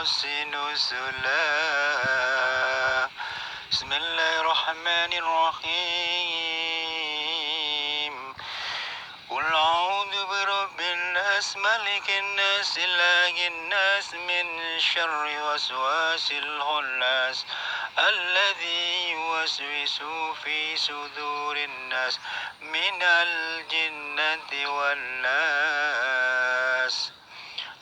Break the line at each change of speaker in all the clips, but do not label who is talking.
الناس نزلا بسم الله الرحمن الرحيم قل أعوذ برب الناس ملك الناس إله الناس من شر وسواس الخناس الذي يوسوس في صدور الناس من الجنة والناس.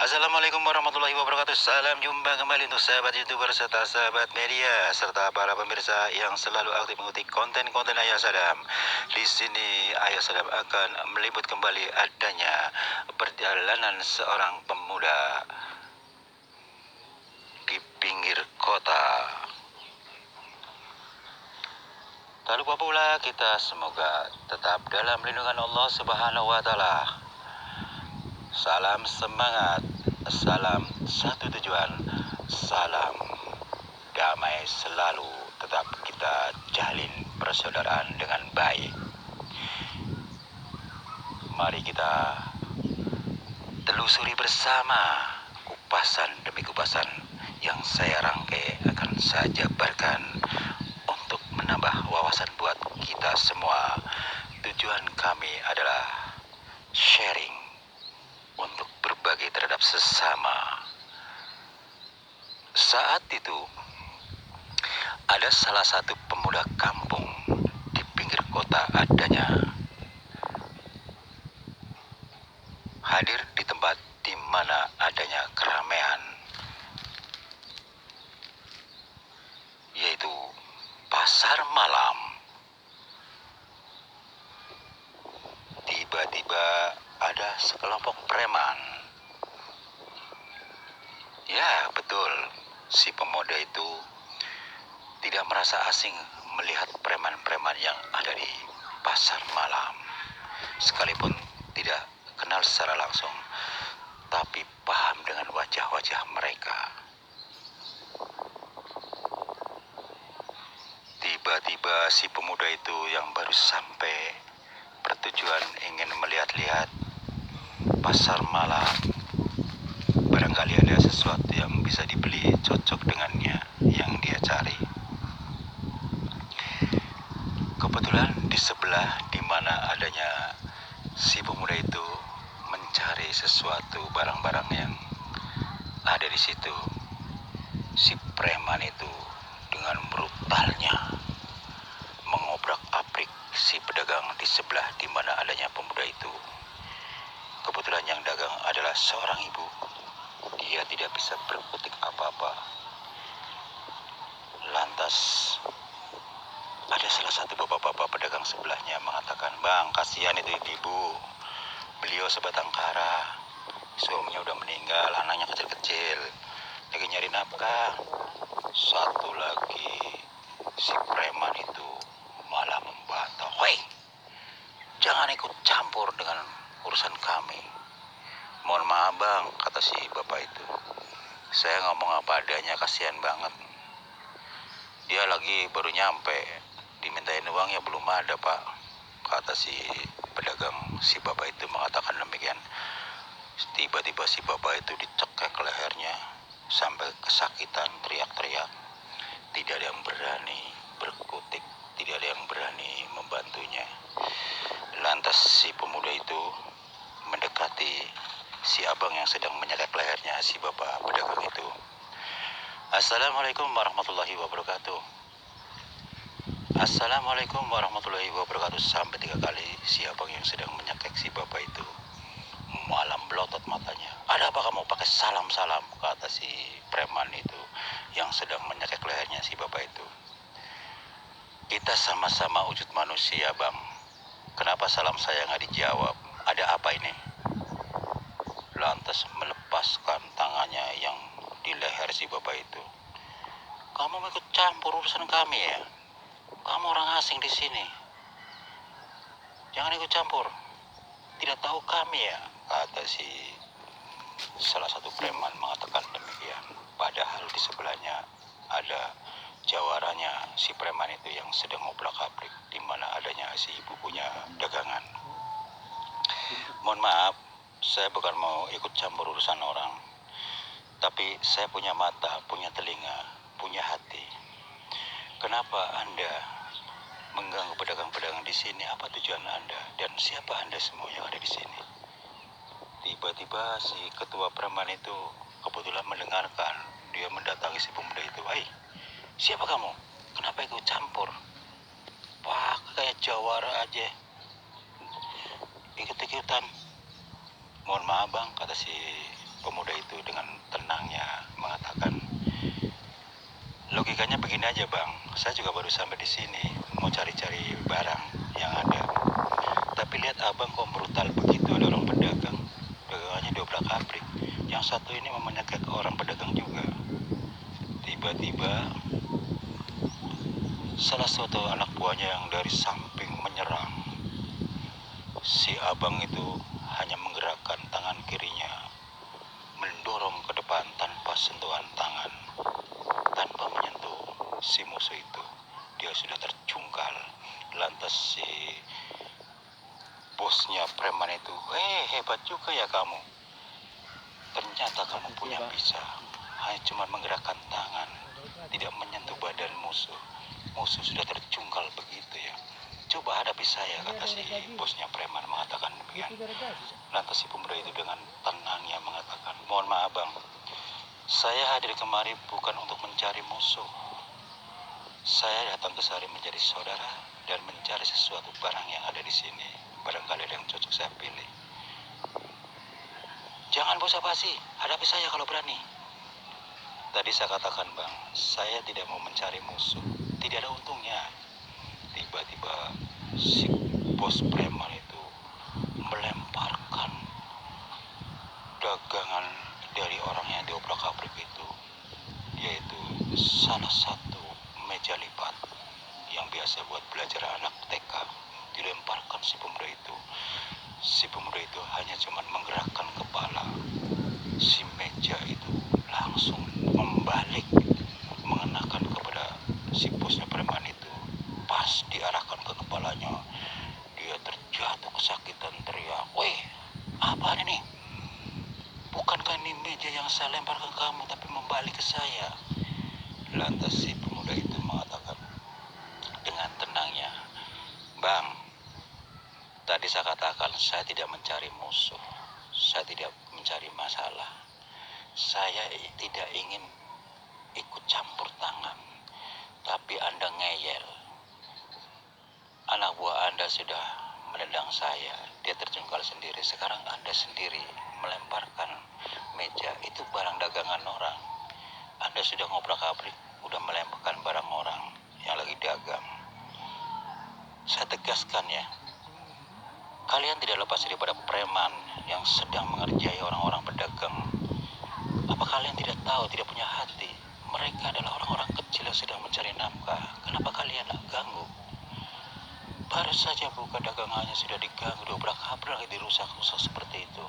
Assalamualaikum warahmatullahi wabarakatuh. Salam jumpa kembali untuk sahabat YouTuber serta sahabat media serta para pemirsa yang selalu aktif mengikuti konten-konten Ayah Sadam. Di sini Ayah Sadam akan meliput kembali adanya perjalanan seorang pemuda di pinggir kota. Tak lupa pula kita semoga tetap dalam lindungan Allah Subhanahu wa taala. Salam semangat, salam satu tujuan, salam damai selalu. Tetap kita jalin persaudaraan dengan baik. Mari kita telusuri bersama kupasan demi kupasan yang saya rangkai akan saya jabarkan untuk menambah wawasan buat kita semua. Tujuan kami adalah sharing untuk berbagi terhadap sesama. Saat itu ada salah satu pemuda kampung di pinggir kota adanya hadir di tempat di mana adanya keramaian, yaitu pasar malam. Tiba-tiba ada sekelompok preman. Ya, betul. Si pemuda itu tidak merasa asing melihat preman-preman yang ada di pasar malam. Sekalipun tidak kenal secara langsung, tapi paham dengan wajah-wajah mereka. Tiba-tiba si pemuda itu yang baru sampai bertujuan ingin melihat-lihat pasar malam, barangkali ada sesuatu yang bisa dibeli cocok dengannya yang dia cari. Kebetulan di sebelah di mana adanya si pemuda itu mencari sesuatu barang-barang yang ada di situ, si preman itu dengan brutalnya mengobrak-abrik si pedagang di sebelah di mana adanya pemuda itu. Kebetulan yang dagang adalah seorang ibu. Dia tidak bisa berkutik apa-apa. Lantas ada salah satu bapak-bapak pedagang sebelahnya mengatakan, "Bang, kasihan itu ibu. Beliau sebatang kara. Suaminya udah meninggal, anaknya kecil-kecil. Lagi nyari nafkah." Satu lagi, si preman itu malah membantah, "Woi, jangan ikut campur dengan urusan kami." "Mohon maaf bang," kata si bapak itu, "saya ngomong apa adanya, kasihan banget. Dia lagi baru nyampe, dimintain uang ya belum ada pak," kata si pedagang. Si bapak itu mengatakan demikian. Tiba-tiba si bapak itu dicekek lehernya sampai kesakitan, teriak-teriak. Tidak ada yang berani berkutik, tidak ada yang berani membantunya. Lantas si pemuda itu mendekati si abang yang sedang menyekek lehernya si bapak pedagang itu. "Assalamualaikum warahmatullahi wabarakatuh." "Assalamualaikum warahmatullahi wabarakatuh." Sampai 3 kali si abang yang sedang menyekek si bapak itu malam belotot matanya. "Ada apa kamu pakai salam-salam?" kata si preman itu yang sedang menyekek lehernya si bapak itu. "Kita sama-sama wujud manusia bang. Kenapa salam saya nggak dijawab? Ada apa ini?" Lantas melepaskan tangannya yang di leher si bapak itu. "Kamu mau ikut campur urusan kami ya? Kamu orang asing di sini. Jangan ikut campur. Tidak tahu kami ya?" kata si salah satu preman mengatakan demikian. Padahal di sebelahnya ada jawarannya si preman itu yang sedang ngobrak-abrik di mana adanya si ibu punya dagangan. "Mohon maaf, saya bukan mau ikut campur urusan orang. Tapi saya punya mata, punya telinga, punya hati. Kenapa Anda mengganggu pedagang-pedagang di sini? Apa tujuan Anda? Dan siapa Anda semua yang ada di sini? Tiba-tiba si ketua preman itu kebetulan mendengarkan. Dia mendatangi si pemuda itu. Hai, siapa kamu? Kenapa ikut campur? Wah, kayak jawara aja. Ikut-ikutan. Mohon maaf bang, kata si pemuda itu dengan tenangnya mengatakan, logikanya begini aja bang, saya juga baru sampai di sini mau cari-cari barang yang ada. Tapi lihat abang kok brutal begitu, ada orang pedagang, dagangannya dobrak-abrik. Yang satu ini mau menyekat orang pedagang juga. Tiba-tiba salah satu anak buahnya yang dari samping menyerang. Si abang itu hanya menggerakkan tangan kirinya, mendorong ke depan tanpa sentuhan tangan, tanpa menyentuh si musuh itu. Dia sudah terjungkal. Lantas si bosnya preman itu, hebat juga ya kamu. Ternyata kamu punya bisa. Hanya cuma menggerakkan tangan, tidak menyentuh badan musuh. Musuh sudah terjungkal begitu ya. Coba hadapi saya, kata si bosnya preman mengatakan demikian. Lantas si pemuda itu dengan tenangnya mengatakan, mohon maaf bang, saya hadir kemari bukan untuk mencari musuh. Saya datang ke sini menjadi saudara dan mencari sesuatu barang yang ada di sini. Barangkali ada yang cocok saya pilih. Jangan basa-basi, hadapi saya kalau berani. Tadi saya katakan bang, saya tidak mau mencari musuh. Tidak ada untungnya. Tiba-tiba si bos preman itu melemparkan dagangan dari orang yang diobrak-abrik itu, yaitu salah satu meja lipat yang biasa buat belajar anak TK. Dilemparkan si pemuda itu. Si pemuda itu hanya cuma menggerakkan kepala. Si meja itu langsung membalik mengenakan kepada si bosnya preman itu. Pas diarahkan ke kepalanya, dia terjatuh kesakitan, teriak, "Weh, apa ini? Bukankah ini meja yang saya lempar ke kamu tapi membalik ke saya?" Lantas si pemuda itu mengatakan dengan tenangnya, "Bang, tadi saya katakan saya tidak mencari musuh. Saya tidak mencari masalah. Saya tidak ingin ikut campur tangan. Tapi Anda ngeyel. Anak buah Anda sudah menendang saya. Dia terjungkal sendiri. Sekarang Anda sendiri melemparkan meja. Itu barang dagangan orang. Anda sudah ngobrak-abrik, udah melemparkan barang orang yang lagi dagang. Saya tegaskan ya, kalian tidak lepas daripada preman yang sedang mengerjai orang-orang pedagang. Apa kalian tidak tahu, tidak punya hati? Mereka adalah orang-orang kecil yang sedang mencari nafkah. Kenapa kalian ganggu? Baru saja buka dagangannya sudah diganggu, dobrak-abrak, dirusak-rusak seperti itu.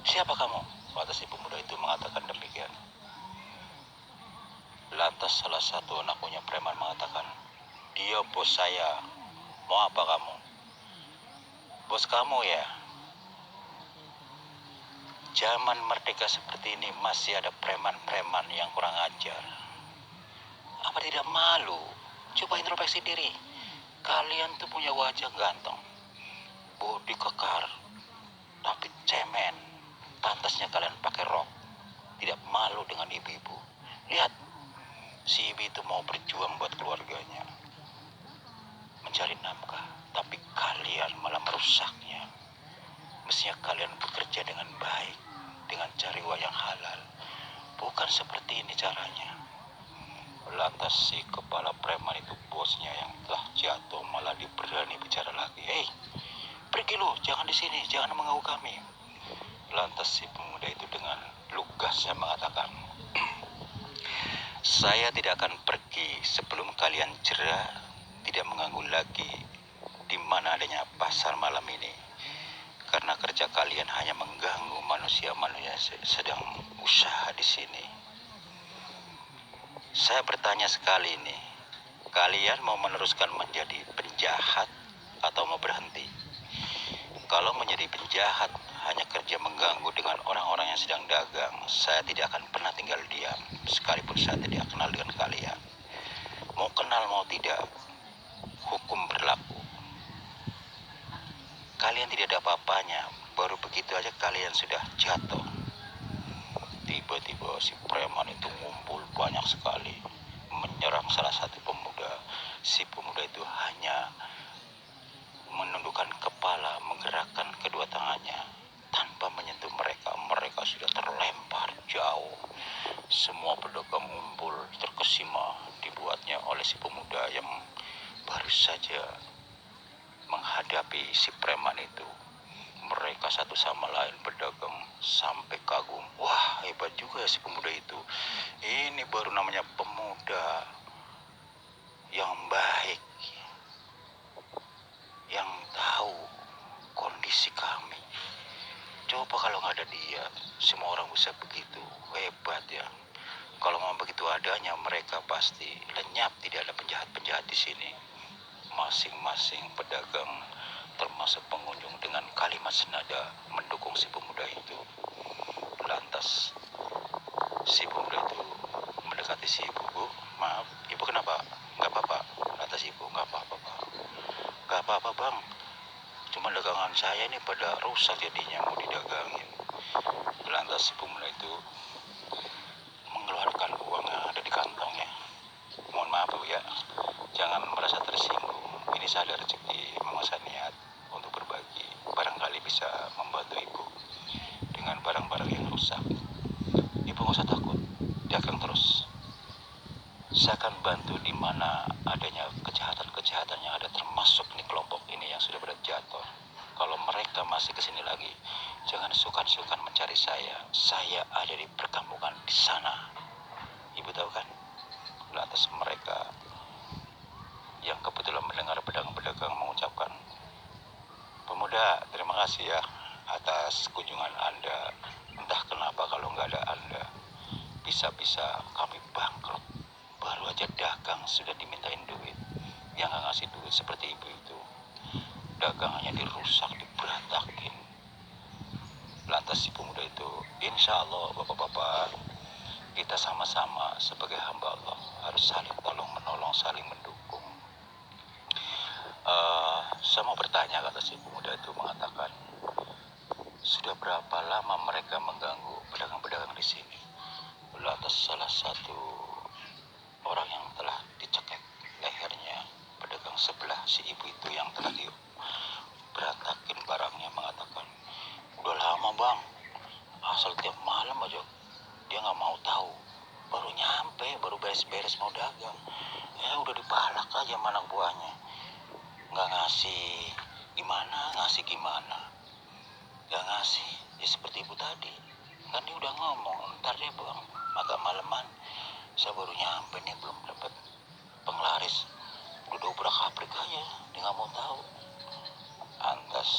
Siapa kamu? Kata si pemuda itu mengatakan demikian. Lantas salah satu anak buahnya preman mengatakan, dia bos saya. Mau apa kamu? Bos kamu ya? Zaman merdeka seperti ini masih ada preman-preman yang kurang ajar. Apa tidak malu? Coba introspeksi diri. Kalian tuh punya wajah ganteng, bodi kekar, tapi cemen. Pantasnya kalian pakai rok. Tidak malu dengan ibu-ibu. Lihat, si ibu itu mau berjuang buat keluarganya, mencari nafkah, tapi kalian malah merusaknya. Mestinya kalian bekerja dengan baik, dengan cari uang yang halal. Bukan seperti ini caranya. Lantas si kepala preman itu, bosnya yang telah jatuh, malah diberani bicara lagi. "Hei, pergi lu, jangan di sini, jangan mengganggu kami." Lantas si pemuda itu dengan lugasnya mengatakan, "Saya tidak akan pergi sebelum kalian jera, tidak mengganggu lagi di mana adanya pasar malam ini. Karena kerja kalian hanya mengganggu manusia-manusia sedang usaha di sini. Saya bertanya sekali ini, kalian mau meneruskan menjadi penjahat atau mau berhenti? Kalau menjadi penjahat hanya kerja mengganggu dengan orang-orang yang sedang dagang. Saya tidak akan pernah tinggal diam, sekalipun saya tidak kenal dengan kalian. Mau kenal mau tidak, hukum berlaku. Kalian tidak ada apa-apanya, baru begitu aja kalian sudah jatuh. Tiba-tiba si preman itu ngumpul banyak sekali, menyerang salah satu pemuda. Si pemuda itu hanya menundukkan kepala, menggerakkan kedua tangannya tanpa menyentuh mereka. Mereka sudah terlempar jauh. Semua pedagang ngumpul terkesima dibuatnya oleh si pemuda yang baru saja menghadapi si preman itu. Mereka satu sama lain pedagang sampai kagum. Wah, hebat juga si pemuda itu. Ini baru namanya pemuda yang baik, yang tahu kondisi kami. Coba kalau nggak ada dia, semua orang bisa begitu. Hebat ya. Kalau mau begitu adanya, mereka pasti lenyap. Tidak ada penjahat-penjahat di sini. Masing-masing pedagang termasuk pengunjung dengan kalimat senada mendukung si pemuda itu. Lantas si pemuda itu mendekati si ibu. Bu, maaf, ibu kenapa? Nggak apa-apa. Lantas ibu, nggak apa-apa bang. Nggak apa-apa bang, cuma dagangan saya ini pada rusak jadinya, mau didagangin. Lantas si pemuda itu mengeluarkan uang yang ada di kantongnya. Mohon maaf bu ya, jangan merasa tersinggung. Ini saya ada rezeki, memang saya niat untuk berbagi. Barangkali bisa membantu ibu dengan barang-barang yang rusak. Ibu nggak usah takut, dagang terus. Saya akan bantu di mana adanya kejahatan-kejahatan yang ada, termasuk nih kelompok ini yang sudah berat jatuh. Kalau mereka masih kesini lagi, jangan sungkan-sungkan mencari saya. Saya ada di perkampungan di sana. Ibu tahu kan? Lantas mereka yang kebetulan mendengar pedagang-pedagang mengucapkan, pemuda, terima kasih ya atas kunjungan Anda. Entah kenapa kalau nggak ada Anda, bisa-bisa kami bangkrut. Baru aja dagang sudah dimintain duit. Yang nggak ngasih duit seperti ibu itu, dagangannya dirusak, diberantakin. Lantas si pemuda itu, insya Allah bapak-bapak, kita sama-sama sebagai hamba Allah harus saling tolong menolong, saling mendukung. Saya mau bertanya, kata si pemuda itu mengatakan, sudah berapa lama mereka mengganggu pedagang-pedagang di sini? Lantas salah satu orang yang telah dicekek lehernya, pedagang sebelah si ibu itu yang telah diberantakin barangnya, mengatakan, udah lama bang, asal tiap malam aja dia nggak mau tahu. Baru nyampe, baru beres-beres mau dagang, udah dipalak aja sama anak buahnya. Nggak ngasih gimana, nggak ngasih. Ya seperti ibu tadi, kan dia udah ngomong, ntar deh bang, agak maleman. Saya baru nyampe nih, belum dapat penglaris. Udah obrak-abrik aja, dia nggak mau tahu. Lantas,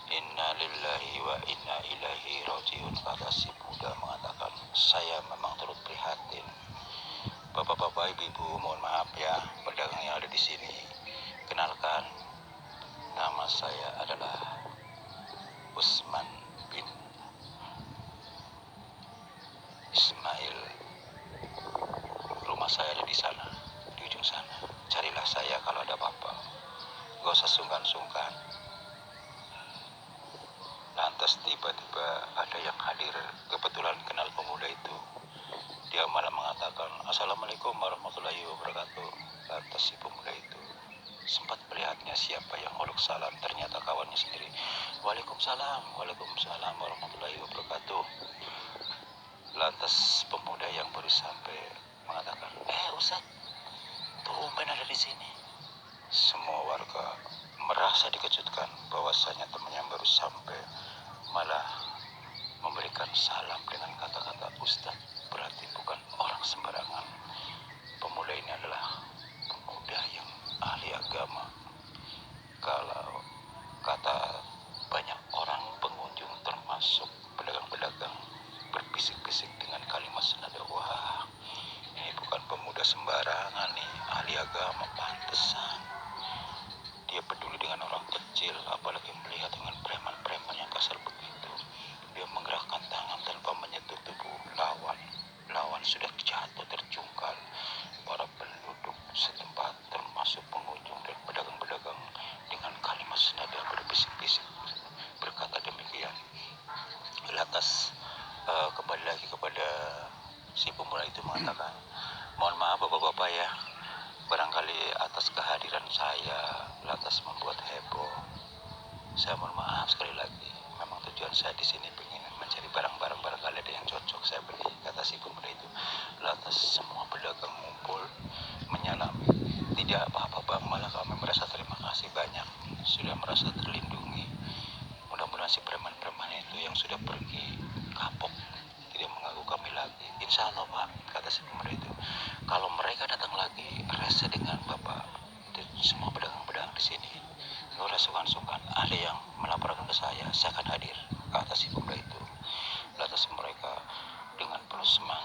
inna lillahi wa inna ilaihi rajiun, kata si Buddha mengatakan, saya memang turut prihatin. Bapak-bapak, ibu-ibu, mohon maaf ya, pedagang yang ada di sini. Kenalkan, nama saya adalah Usman bin Ismail. Rumah saya ada di sana, di ujung sana. Carilah saya kalau ada apa-apa. Gak usah sungkan-sungkan. Lantas tiba-tiba ada yang hadir, kebetulan kenal pemuda itu. Dia malah mengatakan, Assalamualaikum warahmatullahi wabarakatuh. Lantas si pemuda itu sempat melihatnya siapa yang holok salam, ternyata kawannya sendiri. Waalaikumsalam warahmatullahi wabarakatuh. Lantas pemuda yang baru sampai mengatakan, Ustaz, tumben ada di sini. Semua warga merasa dikejutkan bahwasanya teman yang baru sampai malah memberikan salam dengan kata-kata Ustaz, berarti bukan orang sembarangan. Pemuda ini adalah pemuda yang ahli agama. Kalau kata banyak orang pengunjung termasuk pedagang-pedagang berbisik-bisik dengan kalimat senada, wah, ini bukan pemuda sembarangan nih, ahli agama. Pantesan dia peduli dengan orang kecil, apalagi melihat dengan preman-preman yang kasar itu mengatakan, mohon maaf bapak-bapak ya, barangkali atas kehadiran saya lantas membuat heboh. Saya mohon maaf sekali lagi. Memang tujuan saya di sini ingin mencari barang-barang barangkali ada yang cocok saya beli, kata si pemuda itu. Lantas semua pedagang ngumpul menyalami. Tidak apa-apa bang, malah kami merasa terima kasih banyak, sudah merasa terlindungi. Mudah-mudahan si preman-preman itu yang sudah pergi kapok tidak mengganggu kami lagi. Insya Allah pak, kata si pemuda itu, kalau mereka datang lagi rese dengan bapak, itu semua pedagang-pedagang di sini, nggak usah sungkan-sungkan, ada yang melaporkan ke saya akan hadir, kata si pemuda itu. Lantas mereka dengan penuh semangat